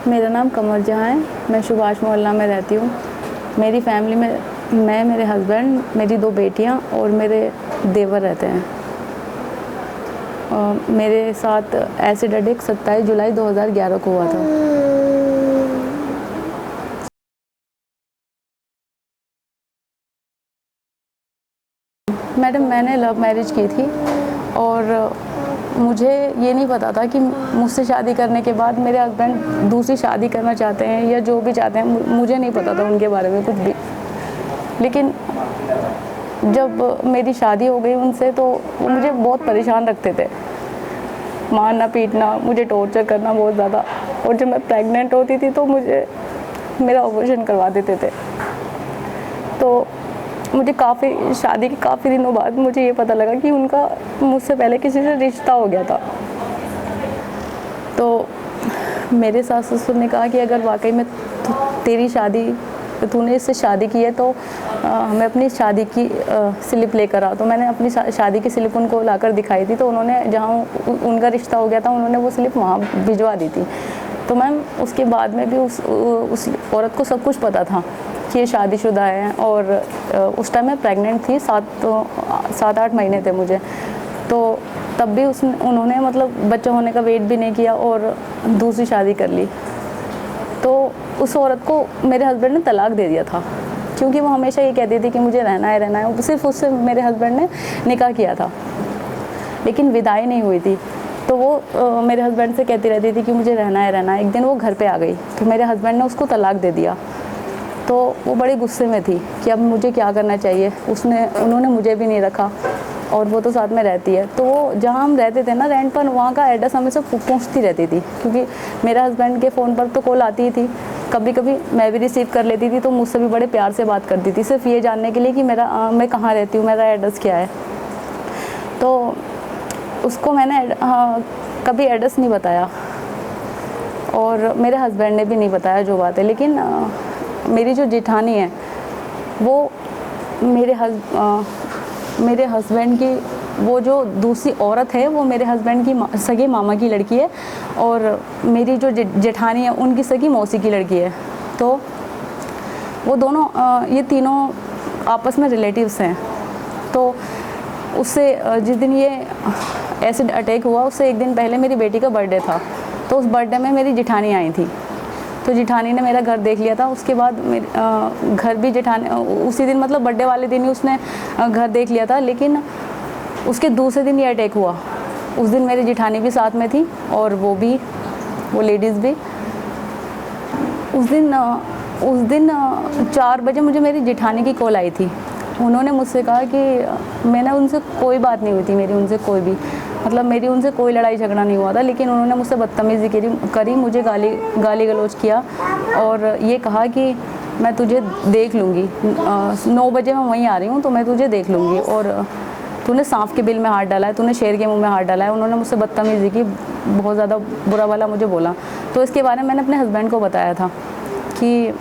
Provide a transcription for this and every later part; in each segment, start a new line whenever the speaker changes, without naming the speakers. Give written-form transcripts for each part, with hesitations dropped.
मेरा नाम कमर जहाँ है। मैं सुभाष मोहल्ला में रहती हूँ। मेरी फैमिली में मैं, मेरे हस्बैंड, मेरी 2 बेटियाँ और मेरे देवर रहते हैं। मेरे साथ एसिड अटैक 27 जुलाई 2011 को हुआ था। मैडम, मैंने लव मैरिज की थी और मुझे ये नहीं पता था कि मुझसे शादी करने के बाद मेरे हस्बैंड दूसरी शादी करना चाहते हैं या जो भी चाहते हैं। मुझे नहीं पता था उनके बारे में कुछ भी। लेकिन जब मेरी शादी हो गई उनसे तो वो मुझे बहुत परेशान रखते थे, मारना पीटना, मुझे टॉर्चर करना बहुत ज़्यादा। और जब मैं प्रेग्नेंट होती थी तो मुझे मेरा ऑपरेशन करवा देते थे। तो मुझे शादी के काफ़ी दिनों बाद मुझे ये पता लगा कि उनका मुझसे पहले किसी से रिश्ता हो गया था। तो मेरे सास ससुर ने कहा कि अगर वाकई में तेरी शादी, तूने इससे शादी की है तो हमें अपनी शादी की स्लिप लेकर आ। तो मैंने अपनी शादी की स्लिप उनको लाकर दिखाई थी। तो उन्होंने, जहाँ उनका रिश्ता हो गया था, उन्होंने वो स्लिप वहाँ भिजवा दी थी। तो मैम उसके बाद में भी उस औरत को सब कुछ पता था कि ये शादीशुदा है। और उस टाइम मैं प्रेग्नेंट थी, 7-8 महीने थे मुझे। तो तब भी उन्होंने मतलब बच्चा होने का वेट भी नहीं किया और दूसरी शादी कर ली। तो उस औरत को मेरे हस्बैंड ने तलाक दे दिया था, क्योंकि वो हमेशा ये कहती थी कि मुझे रहना है। सिर्फ उससे मेरे हस्बैंड ने निकाह किया था, लेकिन विदाई नहीं हुई थी। तो वो मेरे हस्बैंड से कहती रहती थी कि मुझे रहना है। एक दिन वो घर पे आ गई तो मेरे हस्बैंड ने उसको तलाक दे दिया। तो वो बड़े गुस्से में थी कि अब मुझे क्या करना चाहिए। उन्होंने मुझे भी नहीं रखा और वो तो साथ में रहती है। तो वो जहाँ हम रहते थे ना रेंट पर, वहाँ का एड्रेस हमेशा पूछती रहती थी, क्योंकि मेरे हस्बैंड के फ़ोन पर तो कॉल आती ही थी। कभी कभी मैं भी रिसीव कर लेती थी, तो मुझसे भी बड़े प्यार से बात करती थी, सिर्फ ये जानने के लिए कि मैं कहाँ रहती हूँ, मेरा एड्रेस क्या है। तो उसको मैंने कभी एड्रेस नहीं बताया और मेरे हस्बैंड ने भी नहीं बताया जो बात है। लेकिन मेरी जो जेठानी है वो मेरे हस्बैंड की, वो जो दूसरी औरत है वो मेरे हस्बैंड की सगी मामा की लड़की है और मेरी जो जेठानी है उनकी सगी मौसी की लड़की है। तो वो दोनों, ये तीनों आपस में रिलेटिव्स हैं। तो उससे जिस दिन ये एसिड अटैक हुआ उससे एक दिन पहले मेरी बेटी का बर्थडे था। तो उस बर्थडे में मेरी जेठानी आई थी। तो जेठानी ने मेरा घर देख लिया था। उसके बाद घर भी जेठानी उसी दिन, मतलब बर्थडे वाले दिन ही उसने घर देख लिया था। लेकिन उसके दूसरे दिन ये अटैक हुआ। उस दिन मेरी जेठानी भी साथ में थी और वो लेडीज़ भी। उस दिन 4 बजे मुझे मेरी जेठानी की कॉल आई थी। उन्होंने मुझसे कहा कि मैंने उनसे कोई बात नहीं हुई थी, मेरी उनसे कोई भी, मतलब मेरी उनसे कोई लड़ाई झगड़ा नहीं हुआ था। लेकिन उन्होंने मुझसे बदतमीज़ी करी, मुझे गाली गलौज किया और ये कहा कि मैं तुझे देख लूँगी, 9 बजे मैं वहीं आ रही हूँ तो मैं तुझे देख लूँगी, और तूने सांप के बिल में हाथ डाला है, तूने शेर के मुंह में हाथ डाला है। उन्होंने मुझसे बदतमीज़ी की, बहुत ज़्यादा बुरा भला मुझे बोला। तो इसके बारे में मैंने अपने हस्बैंड को बताया था कि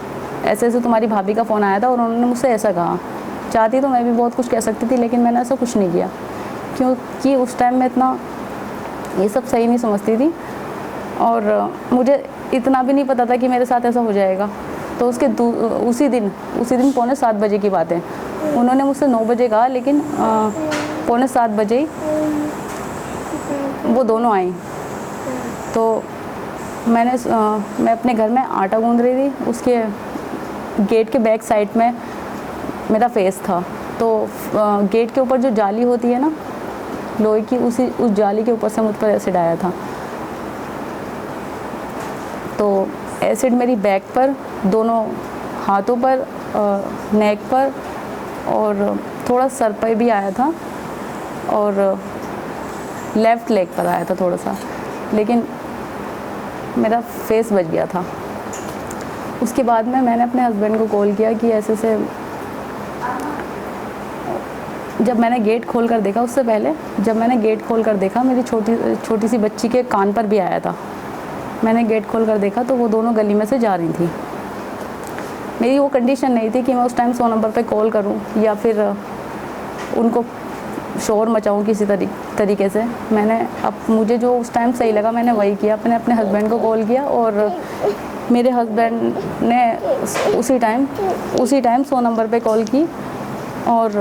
ऐसे ऐसे तुम्हारी भाभी का फ़ोन आया था और उन्होंने मुझसे ऐसा कहा। चाहती तो मैं भी बहुत कुछ कह सकती थी, लेकिन मैंने ऐसा कुछ नहीं किया, क्योंकि उस टाइम में इतना ये सब सही नहीं समझती थी और मुझे इतना भी नहीं पता था कि मेरे साथ ऐसा हो जाएगा। तो उसी दिन 7:45 बजे की बात है। उन्होंने मुझसे 9 बजे कहा, लेकिन 7:45 बजे वो दोनों आई। तो मैं अपने घर में आटा गूंद रही थी। उसके गेट के बैक साइड में मेरा फेस था। तो गेट के ऊपर जो जाली होती है ना लोहे की, उस जाली के ऊपर से मुझ पर एसिड आया था। तो एसिड मेरी बैक पर, दोनों हाथों पर, नेक पर और थोड़ा सर पर भी आया था और लेफ़्ट लेग पर आया था थोड़ा सा, लेकिन मेरा फेस बच गया था। उसके बाद में मैंने अपने हस्बैंड को कॉल किया कि ऐसे से, जब मैंने गेट खोल कर देखा, उससे पहले जब मैंने गेट खोल कर देखा, मेरी छोटी सी बच्ची के कान पर भी आया था। मैंने गेट खोल कर देखा तो वो दोनों गली में से जा रही थी। मेरी वो कंडीशन नहीं थी कि मैं उस टाइम 100 नंबर पे कॉल करूं या फिर उनको शोर मचाऊं किसी तरीके से। मुझे जो उस टाइम सही लगा मैंने वही किया। अपने हस्बैंड को कॉल किया और मेरे हस्बैंड ने उसी टाइम 100 नंबर पे कॉल की और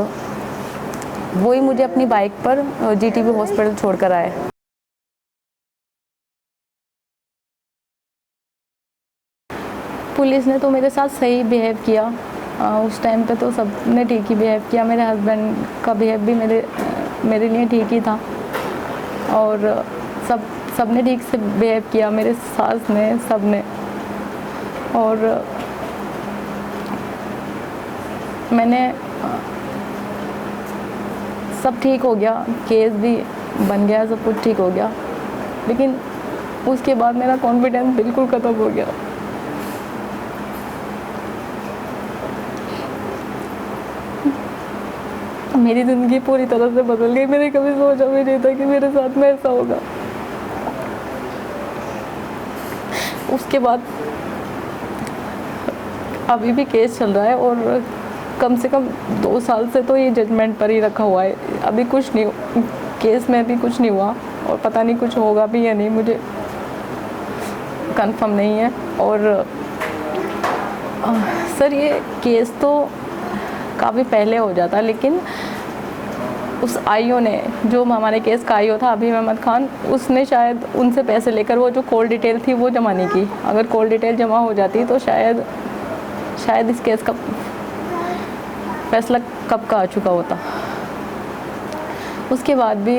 वही मुझे अपनी बाइक पर जीटीबी हॉस्पिटल छोड़ कर आए। पुलिस ने तो मेरे साथ सही बिहेव किया, उस टाइम पे तो सब ने ठीक ही बिहेव किया। मेरे हस्बैंड का बिहेव भी मेरे लिए ठीक ही था और सब ने ठीक से बिहेव किया, मेरे सास ने, सब ने। और मैंने सब ठीक हो गया, केस भी बन गया, सब कुछ ठीक हो गया, लेकिन उसके बाद मेरा कॉन्फिडेंस बिल्कुल ख़त्म हो गया। मेरी ज़िंदगी पूरी तरह से बदल गई। मैंने कभी सोचा भी नहीं था कि मेरे साथ में ऐसा होगा। उसके बाद अभी भी केस चल रहा है और कम से कम 2 साल से तो ये जजमेंट पर ही रखा हुआ है। अभी कुछ नहीं, केस में भी कुछ नहीं हुआ और पता नहीं कुछ होगा भी या नहीं, मुझे कंफर्म नहीं है। और सर ये केस तो काफ़ी पहले हो जाता, लेकिन उस आईओ ने, जो हमारे केस का आईओ था अभी अहमद खान, उसने शायद उनसे पैसे लेकर वो जो कॉल डिटेल थी वो जमा नहीं की। अगर कॉल डिटेल जमा हो जाती तो शायद इस केस का फैसला कब का आ चुका होता। उसके बाद भी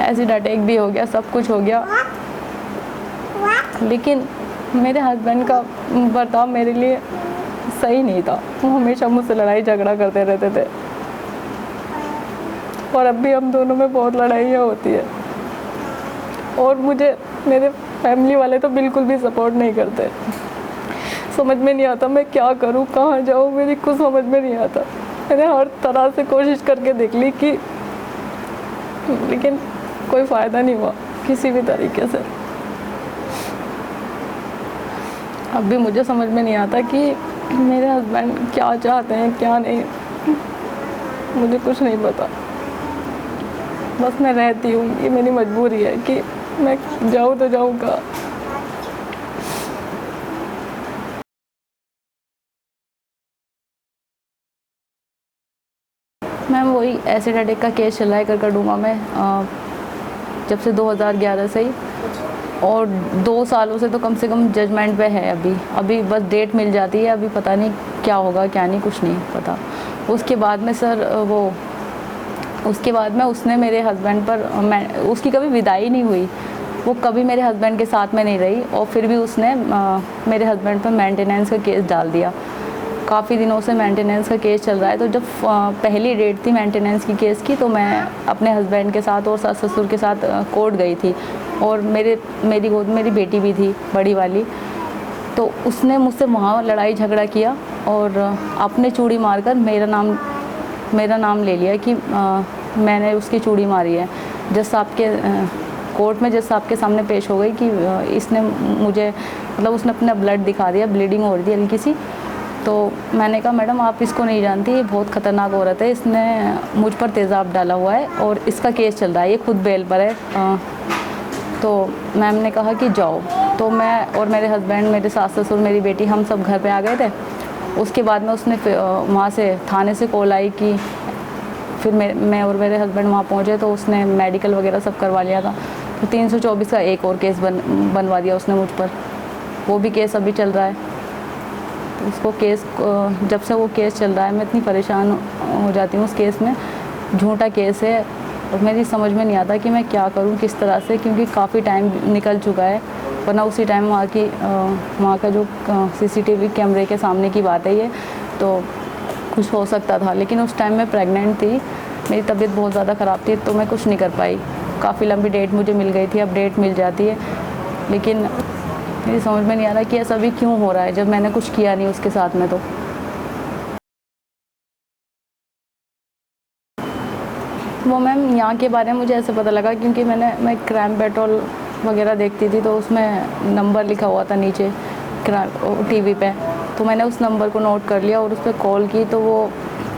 एसिड अटैक भी हो गया, सब कुछ हो गया, लेकिन मेरे हस्बैंड का बर्ताव मेरे लिए सही नहीं था। वो हमेशा मुझसे लड़ाई झगड़ा करते रहते थे और अब भी हम दोनों में बहुत लड़ाइयाँ होती है और मेरे फैमिली वाले तो बिल्कुल भी सपोर्ट नहीं करते। समझ में नहीं आता मैं क्या करूं, कहाँ जाऊं, मेरी कुछ समझ में नहीं आता। मैंने हर तरह से कोशिश करके देख ली कि, लेकिन कोई फ़ायदा नहीं हुआ किसी भी तरीके से। अब भी मुझे समझ में नहीं आता कि मेरे हस्बैंड क्या चाहते हैं क्या नहीं, मुझे कुछ नहीं पता। बस मैं रहती हूँ, ये मेरी मजबूरी है कि मैं जाऊँ तो जाऊँ कहाँ। मैम वही एसिड अटैक का केस चल रहा है करकड़डूमा में जब से 2011 से ही, और 2 सालों से तो कम से कम जजमेंट पे है। अभी बस डेट मिल जाती है, अभी पता नहीं क्या होगा क्या नहीं, कुछ नहीं पता। उसके बाद में सर उसके बाद में उसने मेरे हस्बैंड पर, उसकी कभी विदाई नहीं हुई, वो कभी मेरे हस्बैंड के साथ में नहीं रही और फिर भी उसने मेरे हस्बैंड पर मेंटेनेंस का केस डाल दिया। काफ़ी दिनों से मेंटेनेंस का केस चल रहा है। तो जब पहली डेट थी मेंटेनेंस की केस की, तो मैं अपने हस्बैंड के साथ और सास ससुर के साथ कोर्ट गई थी और मेरी गोद में मेरी बेटी भी थी, बड़ी वाली। तो उसने मुझसे वहाँ लड़ाई झगड़ा किया और अपने चूड़ी मारकर मेरा नाम ले लिया कि मैंने उसकी चूड़ी मारी है। जज साहब के कोर्ट में जज साहब के सामने पेश हो गई कि इसने मुझे, मतलब उसने अपना ब्लड दिखा दिया, ब्लीडिंग हो रही थी हल्की सी। तो मैंने कहा मैडम आप इसको नहीं जानती, ये बहुत ख़तरनाक औरत है, इसने मुझ पर तेज़ाब डाला हुआ है और इसका केस चल रहा है, ये खुद बेल पर है। तो मैम ने कहा कि जाओ। तो मैं और मेरे हस्बैंड, मेरे सास ससुर, मेरी बेटी, हम सब घर पे आ गए थे। उसके बाद में उसने वहाँ से थाने से कॉल आई कि फिर मैं और मेरे हस्बैंड वहाँ पहुँचे तो उसने मेडिकल वगैरह सब करवा लिया था। तो 324 का एक और केस बनवा दिया उसने मुझ पर, वो भी केस अभी चल रहा है। तो उसको केस, जब से वो केस चल रहा है मैं इतनी परेशान हो जाती हूँ उस केस में। झूठा केस है और मेरी समझ में नहीं आता कि मैं क्या करूँ, किस तरह से, क्योंकि काफ़ी टाइम निकल चुका है। वरना उसी टाइम वहाँ का जो CCTV कैमरे के सामने की बात है ये, तो कुछ हो सकता था। लेकिन उस टाइम मैं प्रेग्नेंट थी, मेरी तबीयत बहुत ज़्यादा ख़राब थी, तो मैं कुछ नहीं कर पाई। काफ़ी लंबी डेट मुझे मिल गई थी, अब डेट मिल जाती है, लेकिन मेरी समझ में नहीं आ रहा कि ऐसा भी क्यों हो रहा है जब मैंने कुछ किया नहीं उसके साथ में। तो वो मैम यहाँ के बारे में मुझे ऐसे पता लगा क्योंकि मैं क्राइम पेट्रोल वगैरह देखती थी, तो उसमें नंबर लिखा हुआ था नीचे TV पे। तो मैंने उस नंबर को नोट कर लिया और उस पर कॉल की। तो वो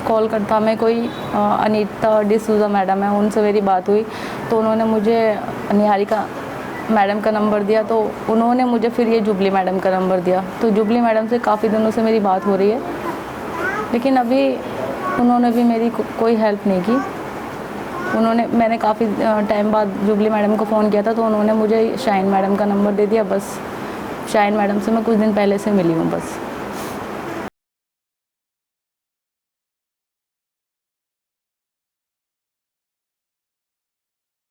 कॉल करता में कोई अनीता डिसूजा मैडम है, उनसे मेरी बात हुई। तो उन्होंने मुझे मैडम का नंबर दिया, तो उन्होंने मुझे फिर ये जुबली मैडम का नंबर दिया। तो जुबली मैडम से काफ़ी दिनों से मेरी बात हो रही है, लेकिन अभी उन्होंने भी मेरी कोई हेल्प नहीं की। मैंने काफ़ी टाइम बाद जुबली मैडम को फ़ोन किया था, तो उन्होंने मुझे शाइन मैडम का नंबर दे दिया। बस शाइन मैडम से मैं कुछ दिन पहले से मिली हूँ बस।